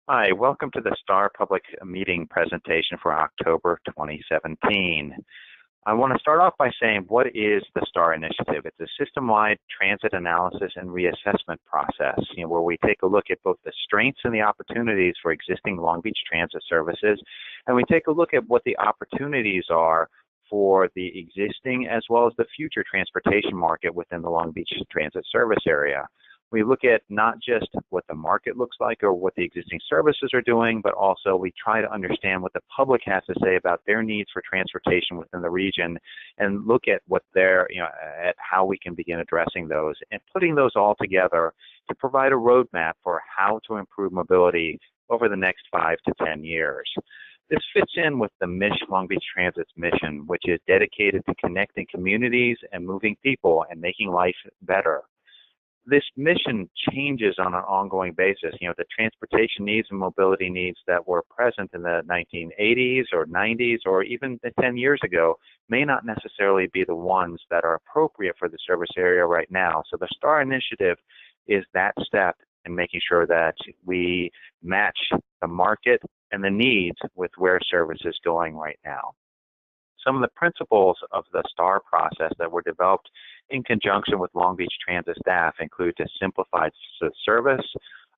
Hi, welcome to the STAR Public Meeting presentation for October 2017. I want to start off by saying, what is the STAR initiative? It's a system-wide transit analysis and reassessment process, where we take a look at both the strengths and the opportunities for existing Long Beach transit services, and we take a look at what the opportunities are for the existing as well as the future transportation market within the Long Beach transit service area. We look at not just what the market looks like or what the existing services are doing, but also we try to understand what the public has to say about their needs for transportation within the region, and look at what their, at how we can begin addressing those and putting those all together to provide a roadmap for how to improve mobility over the next 5 to 10 years. This fits in with the Long Beach Transit's mission, which is dedicated to connecting communities and moving people and making life better. This mission changes on an ongoing basis. The transportation needs and mobility needs that were present in the 1980s or 90s or even 10 years ago may not necessarily be the ones that are appropriate for the service area right now. So the STAR initiative is that step in making sure that we match the market and the needs with where service is going right now. Some of the principles of the STAR process that were developed in conjunction with Long Beach Transit staff include to simplify service,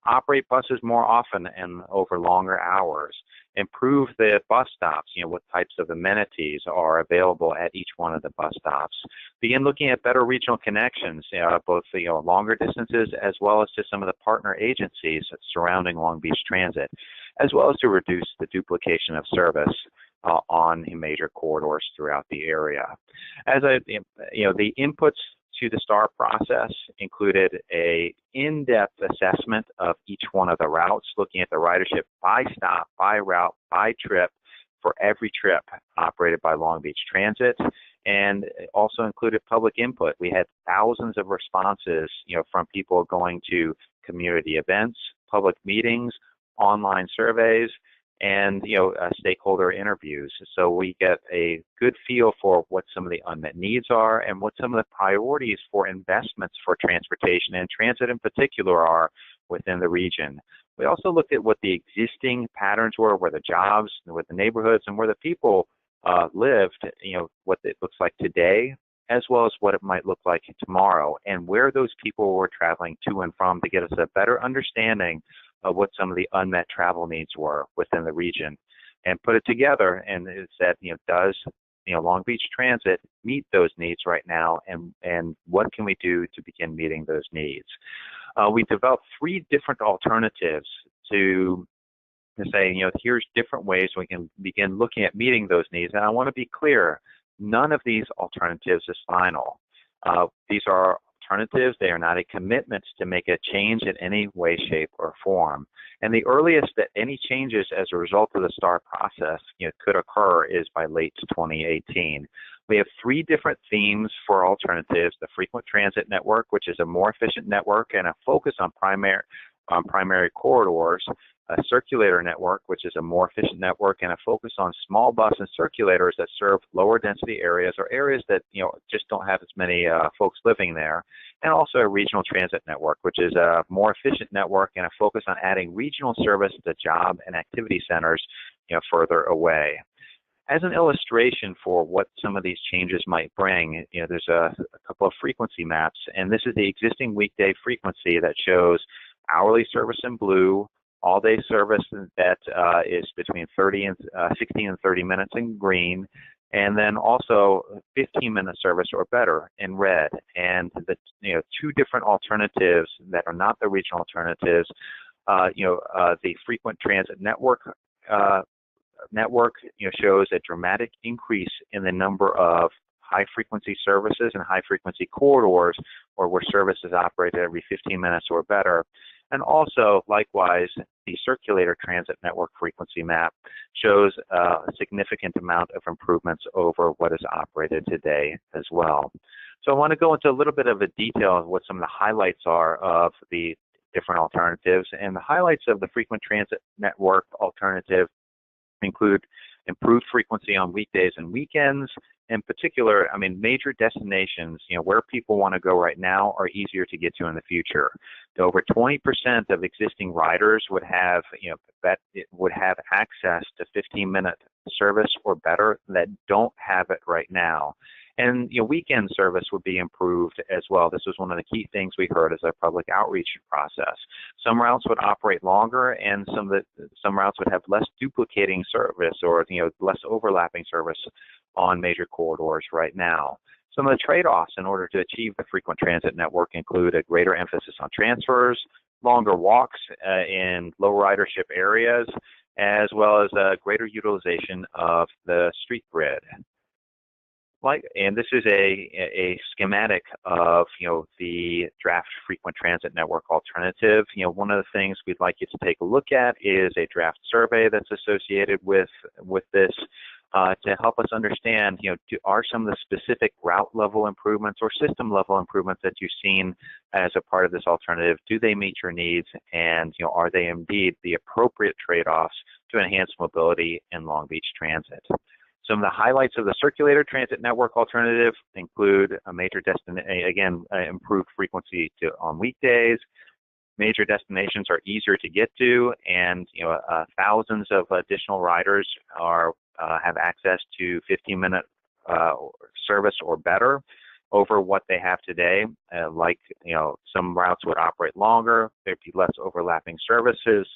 operate buses more often and over longer hours, improve the bus stops, what types of amenities are available at each one of the bus stops, begin looking at better regional connections, both longer distances as well as to some of the partner agencies surrounding Long Beach Transit, as well as to reduce the duplication of service on major corridors throughout the area. The inputs to the STAR process included a in-depth assessment of each one of the routes, looking at the ridership by stop, by route, by trip for every trip operated by Long Beach Transit, and also included public input. We had thousands of responses, from people going to community events, public meetings, online surveys, and stakeholder interviews. So we get a good feel for what some of the unmet needs are and what some of the priorities for investments for transportation and transit in particular are within the region. We also looked at what the existing patterns were, where the jobs, where the neighborhoods, and where the people lived, what it looks like today, as well as what it might look like tomorrow, and where those people were traveling to and from, to get us a better understanding of what some of the unmet travel needs were within the region, and put it together. And it said, does Long Beach Transit meet those needs right now, and what can we do to begin meeting those needs? We developed 3 different alternatives to say, here's different ways we can begin looking at meeting those needs. And I want to be clear, none of these alternatives is final. These are alternatives. They are not a commitment to make a change in any way, shape, or form. And the earliest that any changes as a result of the STAR process could occur is by late 2018. We have 3 different themes for alternatives: the frequent transit network, which is a more efficient network and a focus on primary corridors; a circulator network, which is a more efficient network and a focus on small bus and circulators that serve lower density areas or areas that just don't have as many folks living there; and also a regional transit network, which is a more efficient network and a focus on adding regional service to job and activity centers further away. As an illustration for what some of these changes might bring, there's a couple of frequency maps, and this is the existing weekday frequency that shows hourly service in blue, all-day service that is between 16 and 30 minutes in green, and then also 15-minute service or better in red. And the 2 different alternatives that are not the regional alternatives, the frequent transit network shows a dramatic increase in the number of high-frequency services and high-frequency corridors, or where service is operated every 15 minutes or better. And also, likewise, the circulator transit network frequency map shows a significant amount of improvements over what is operated today as well. So I want to go into a little bit of a detail of what some of the highlights are of the different alternatives. And the highlights of the frequent transit network alternative include improved frequency on weekdays and weekends, in particular, I mean, major destinations, where people want to go right now are easier to get to in the future. Over 20% of existing riders would have, would have access to 15-minute service or better that don't have it right now. And weekend service would be improved as well. This was one of the key things we heard as our public outreach process. Some routes would operate longer, and some routes would have less duplicating service or less overlapping service on major corridors right now. Some of the trade-offs in order to achieve the frequent transit network include a greater emphasis on transfers, longer walks in low ridership areas, as well as a greater utilization of the street grid. And this is a schematic of the draft frequent transit network alternative. One of the things we'd like you to take a look at is a draft survey that's associated with this to help us understand, are some of the specific route level improvements or system level improvements that you've seen as a part of this alternative, do they meet your needs, and are they indeed the appropriate trade-offs to enhance mobility in Long Beach Transit? Some of the highlights of the Circulator transit network alternative include a major improved frequency on weekdays. Major destinations are easier to get to, and thousands of additional riders have access to 15-minute service or better over what they have today. Some routes would operate longer, there'd be less overlapping services,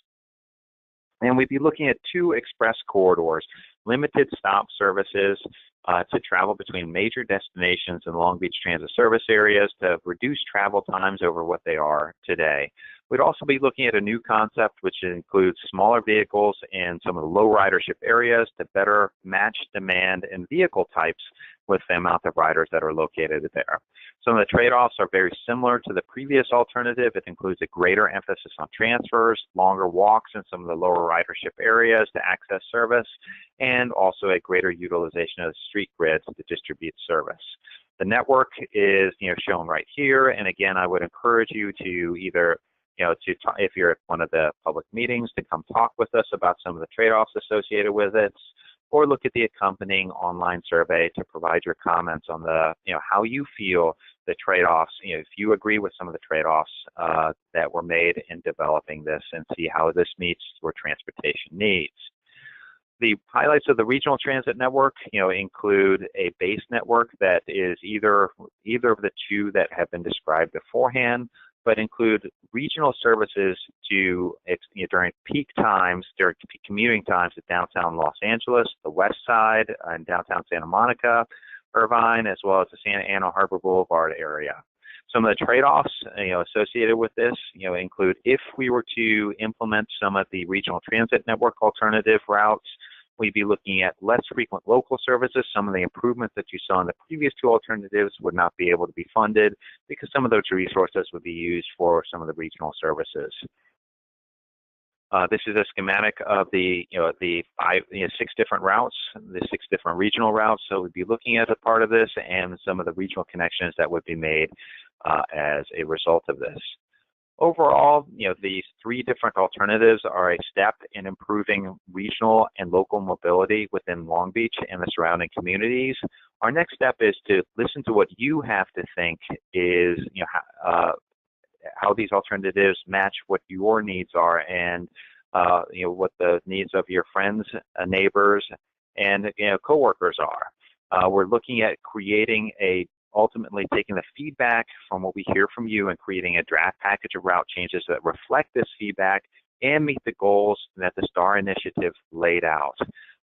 and we'd be looking at 2 express corridors, limited stop services to travel between major destinations and Long Beach Transit service areas to reduce travel times over what they are today. We'd also be looking at a new concept which includes smaller vehicles in some of the low ridership areas to better match demand and vehicle types with the amount of riders that are located there. Some of the trade-offs are very similar to the previous alternative. It includes a greater emphasis on transfers, longer walks in some of the lower ridership areas to access service, and also a greater utilization of the street grids to distribute service. The network is shown right here, and again, I would encourage you to either if you're at one of the public meetings, to come talk with us about some of the trade-offs associated with it, or look at the accompanying online survey to provide your comments on the how you feel the trade-offs, if you agree with some of the trade-offs that were made in developing this, and see how this meets your transportation needs. The highlights of the regional transit network, include a base network that is either of the 2 that have been described beforehand, but include regional services during peak times, during commuting times at downtown Los Angeles, the West Side, and downtown Santa Monica, Irvine, as well as the Santa Ana Harbor Boulevard area. Some of the trade-offs associated with this include, if we were to implement some of the regional transit network alternative routes, we'd be looking at less frequent local services. Some of the improvements that you saw in the previous 2 alternatives would not be able to be funded because some of those resources would be used for some of the regional services. This is a schematic of the 6 different routes, the 6 different regional routes. So we'd be looking at a part of this and some of the regional connections that would be made as a result of this. Overall, these 3 different alternatives are a step in improving regional and local mobility within Long Beach and the surrounding communities. Our next step is to listen to what you have to think is, how these alternatives match what your needs are, and what the needs of your friends, neighbors, and coworkers are. We're looking at creating ultimately taking the feedback from what we hear from you and creating a draft package of route changes that reflect this feedback and meet the goals that the STAR initiative laid out.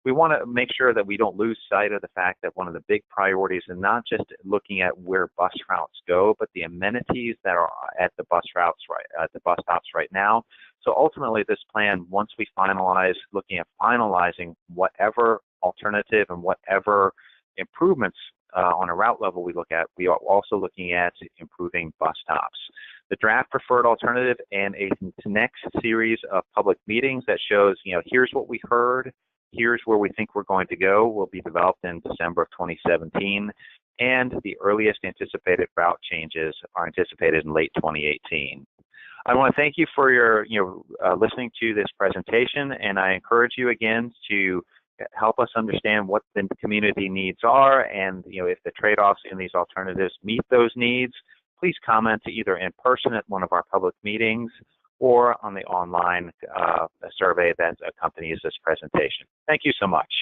We want to make sure that we don't lose sight of the fact that one of the big priorities is not just looking at where bus routes go, but the amenities that are at the bus routes, at the bus stops right now. So ultimately, this plan, once we finalize, looking at finalizing whatever alternative and whatever improvements on a route level we look at, we are also looking at improving bus stops. The draft preferred alternative and a next series of public meetings that shows, here's what we heard, here's where we think we're going to go, will be developed in December of 2017, and the earliest anticipated route changes are anticipated in late 2018. I want to thank you for your listening to this presentation, and I encourage you again to help us understand what the community needs are, and if the trade-offs in these alternatives meet those needs, please comment either in person at one of our public meetings or on the online survey that accompanies this presentation. Thank you so much.